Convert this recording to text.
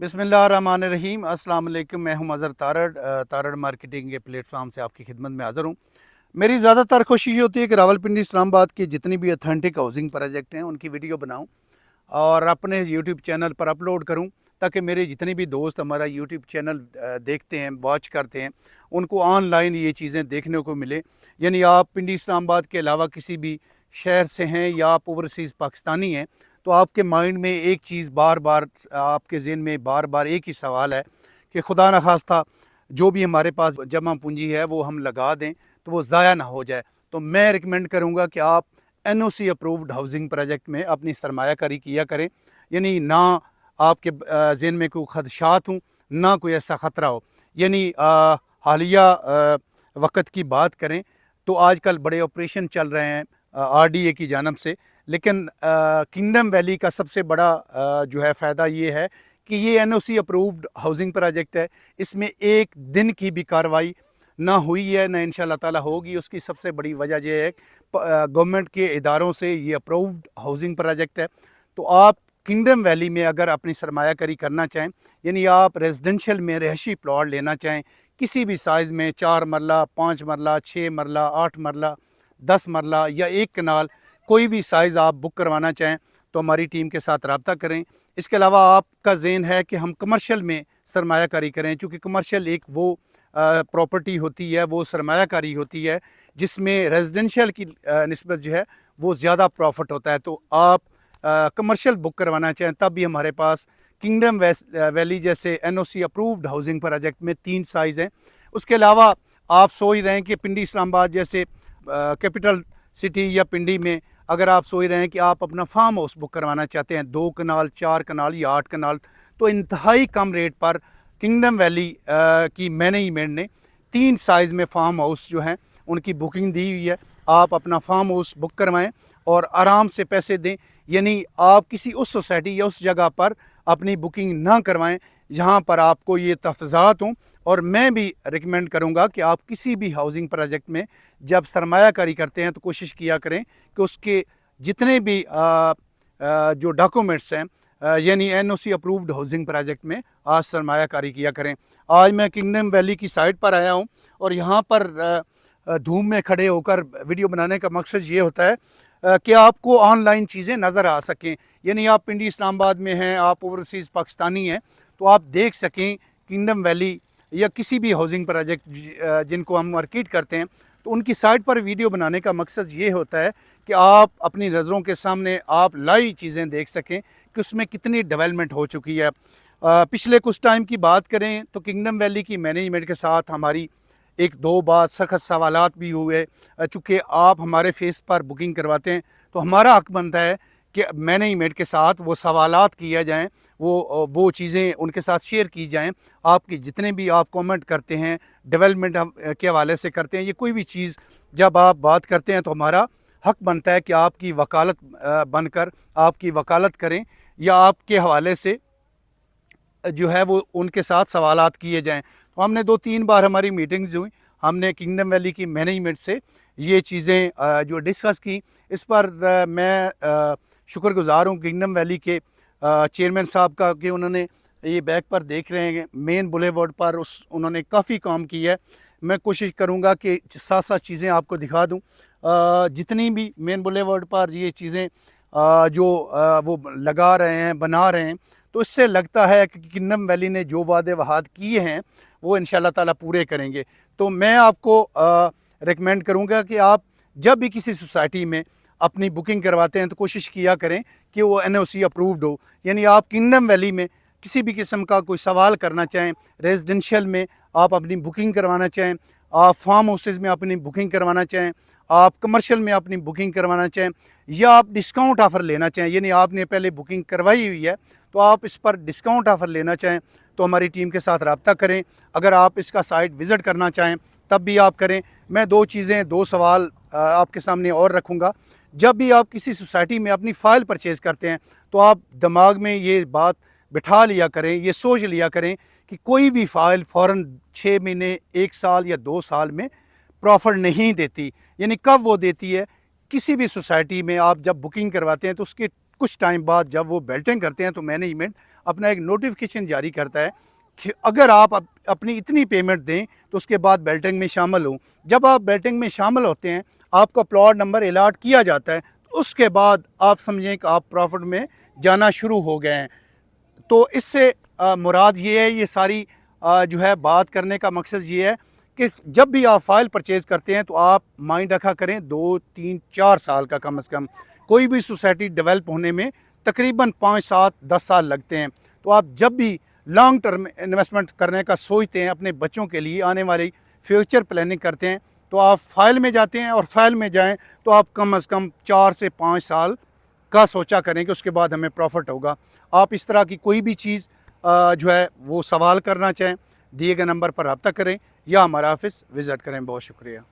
बिस्मिल्लाहिर्रहमानिर्रहीम। अस्सलाम वालेकुम। मैं हूं मज़हर तारड़ मार्केटिंग के प्लेटफॉर्म से आपकी खिदमत में हाज़िर हूं। मेरी ज़्यादातर कोशिश ये होती है कि रावलपिंडी इस्लामाबाद की जितनी भी अथेंटिक हाउसिंग प्रोजेक्ट हैं उनकी वीडियो बनाऊं और अपने यूट्यूब चैनल पर अपलोड करूं, ताकि मेरे जितने भी दोस्त हमारा यूट्यूब चैनल देखते हैं, वॉच करते हैं, उनको ऑनलाइन ये चीज़ें देखने को मिले। यानी आप पिंडी इस्लामाबाद के अलावा किसी भी शहर से हैं या आप ओवरसीज़ पाकिस्तानी हैं, तो आपके माइंड में एक चीज़ बार बार, आपके ज़हन में बार बार एक ही सवाल है कि खुदा न खास्ता जो भी हमारे पास जमा पूंजी है वो हम लगा दें तो वो ज़ाया ना हो जाए। तो मैं रिकमेंड करूँगा कि आप एनओसी अप्रूव्ड हाउसिंग प्रोजेक्ट में अपनी सरमायाकारी किया करें। यानी ना आपके ज़हन में कोई खदशात हों, ना कोई ऐसा ख़तरा हो। यानी हालिया वक़्त की बात करें तो आजकल बड़े ऑपरेशन चल रहे हैं आरडीए की जानब से, लेकिन किंगडम वैली का सबसे बड़ा जो है फ़ायदा ये है कि ये एनओसी अप्रूव्ड हाउसिंग प्रोजेक्ट है। इसमें एक दिन की भी कार्रवाई ना हुई है, ना इंशाल्लाह ताला होगी। उसकी सबसे बड़ी वजह यह है गवर्नमेंट के इदारों से ये अप्रूव्ड हाउसिंग प्रोजेक्ट है। तो आप किंगडम वैली में अगर अपनी सरमायाकारी करना चाहें, यानी आप रेजिडेंशियल में रहायशी प्लॉट लेना चाहें किसी भी साइज़ में, 4 मरला, 5 मरला, 6 मरला, 8 मरला, 10 मरला या 1 कनाल, कोई भी साइज़ आप बुक करवाना चाहें तो हमारी टीम के साथ रब्ता करें। इसके अलावा आपका ज़हन है कि हम कमर्शियल में सरमायाकारी करें, चूँकि कमर्शियल एक वो प्रॉपर्टी होती है, वो सरमायाकारी होती है जिसमें रेजिडेंशियल की निस्बत जो है वो ज़्यादा प्रॉफिट होता है। तो आप कमर्शियल बुक करवाना चाहें तब भी हमारे पास किंगडम वैली जैसे एनओसी अप्रूव्ड हाउसिंग प्रोजेक्ट में 3 साइज़ हैं। उसके अलावा आप सोच रहे हैं कि पिंडी इस्लामाबाद जैसे कैपिटल सिटी या पिंडी में अगर आप सोच रहे हैं कि आप अपना फार्म हाउस बुक करवाना चाहते हैं 2 कनाल, 4 कनाल या 8 कनाल, तो इंतहाई कम रेट पर किंगडम वैली की मैनेजमेंट ने 3 साइज़ में फार्म हाउस जो हैं उनकी बुकिंग दी हुई है। आप अपना फार्म हाउस बुक करवाएं और आराम से पैसे दें। यानी आप किसी उस सोसाइटी या उस जगह पर अपनी बुकिंग ना करवाएं जहां पर आपको ये तफज़ात हों। और मैं भी रिकमेंड करूंगा कि आप किसी भी हाउसिंग प्रोजेक्ट में जब सरमायाकारी करते हैं तो कोशिश किया करें कि उसके जितने भी जो डॉक्यूमेंट्स हैं, यानी एनओसी अप्रूव्ड हाउसिंग प्रोजेक्ट में आज सरमायाकारी किया करें। आज मैं किंगडम वैली की साइट पर आया हूं और यहाँ पर धूम में खड़े होकर वीडियो बनाने का मकसद ये होता है कि आपको ऑनलाइन चीज़ें नज़र आ सकें। यानी आप पिंडी इस्लामाबाद में हैं, आप ओवरसीज़ पाकिस्तानी हैं, तो आप देख सकें किंगडम वैली या किसी भी हाउसिंग प्रोजेक्ट जिनको हम मार्केट करते हैं, तो उनकी साइट पर वीडियो बनाने का मकसद ये होता है कि आप अपनी नज़रों के सामने आप लाइव चीज़ें देख सकें कि उसमें कितनी डेवलपमेंट हो चुकी है। पिछले कुछ टाइम की बात करें तो किंगडम वैली की मैनेजमेंट के साथ हमारी 1-2 बार सख्त सवालात भी हुए। चूँकि आप हमारे फेस पर बुकिंग करवाते हैं तो हमारा हक बनता है कि मैनेजमेंट के साथ वो सवालात किया जाएँ, वो चीज़ें उनके साथ शेयर की जाएँ। आपकी जितने भी आप कमेंट करते हैं, डेवलपमेंट के हवाले से करते हैं, ये कोई भी चीज़ जब आप बात करते हैं तो हमारा हक बनता है कि आपकी वकालत बनकर आपकी वकालत करें या आपके हवाले से जो है वो उनके साथ सवालात किए जाएँ। तो हमने 2-3 बार हमारी मीटिंग्स हुई, हमने किंगडम वैली की मैनेजमेंट से ये चीज़ें जो डिस्कस की। इस पर मैं शुक्रगुज़ार हूँ किंगडम वैली के चेयरमैन साहब का कि उन्होंने ये बैक पर देख रहे हैं मेन बुलेवार्ड पर उन्होंने काफ़ी काम किया है। मैं कोशिश करूँगा कि साथ साथ चीज़ें आपको दिखा दूँ। जितनी भी मेन बुलेवार्ड पर ये चीज़ें जो वो लगा रहे हैं, बना रहे हैं, तो इससे लगता है कि किंगडम वैली ने जो वादे वहाद किए हैं वो इंशाल्लाह ताला पूरे करेंगे। तो मैं आपको रिकमेंड करूँगा कि आप जब भी किसी सोसाइटी में अपनी बुकिंग करवाते हैं तो कोशिश किया करें कि वो एनओसी अप्रूव्ड हो। यानी आप किंगडम वैली में किसी भी किस्म का कोई सवाल करना चाहें, रेजिडेंशियल में आप अपनी बुकिंग करवाना चाहें, आप फार्म हाउसेज में अपनी बुकिंग करवाना चाहें, आप कमर्शियल में अपनी बुकिंग करवाना चाहें या आप डिस्काउंट ऑफ़र लेना चाहें, यानी आपने पहले बुकिंग करवाई हुई है तो आप इस पर डिस्काउंट ऑफ़र लेना चाहें तो हमारी टीम के साथ रब्ता करें। अगर आप इसका साइट विज़िट करना चाहें तब भी आप करें। मैं 2 सवाल आपके सामने और रखूँगा। जब भी आप किसी सोसाइटी में अपनी फ़ाइल परचेज़ करते हैं तो आप दिमाग में ये बात बिठा लिया करें, ये सोच लिया करें कि कोई भी फ़ाइल फ़ौरन 6 महीने, 1 साल या 2 साल में प्रॉफिट नहीं देती। यानी कब वो देती है, किसी भी सोसाइटी में आप जब बुकिंग करवाते हैं तो उसके कुछ टाइम बाद जब वो बेल्टिंग करते हैं तो मैनेजमेंट अपना एक नोटिफिकेशन जारी करता है कि अगर आप अपनी इतनी पेमेंट दें तो उसके बाद बेल्टिंग में शामिल हों। जब आप बेल्टिंग में शामिल होते हैं, आपका प्लॉट नंबर अलाट किया जाता है, तो उसके बाद आप समझें कि आप प्रॉफिट में जाना शुरू हो गए हैं। तो इससे मुराद ये है, ये सारी जो है बात करने का मकसद ये है कि जब भी आप फाइल परचेज़ करते हैं तो आप माइंड रखा करें 2, 3, 4 साल का कम से कम। कोई भी सोसाइटी डेवलप होने में तकरीबन 5, 7, 10 साल लगते हैं। तो आप जब भी लॉन्ग टर्म इन्वेस्टमेंट करने का सोचते हैं, अपने बच्चों के लिए आने वाली फ्यूचर प्लानिंग करते हैं, तो आप फाइल में जाते हैं, और फाइल में जाएं तो आप कम से कम 4 से 5 साल का सोचा करें कि उसके बाद हमें प्रॉफिट होगा। आप इस तरह की कोई भी चीज़ जो है वो सवाल करना चाहें, दिए गए नंबर पर रब्ता करें या हमारा ऑफिस विज़िट करें। बहुत शुक्रिया।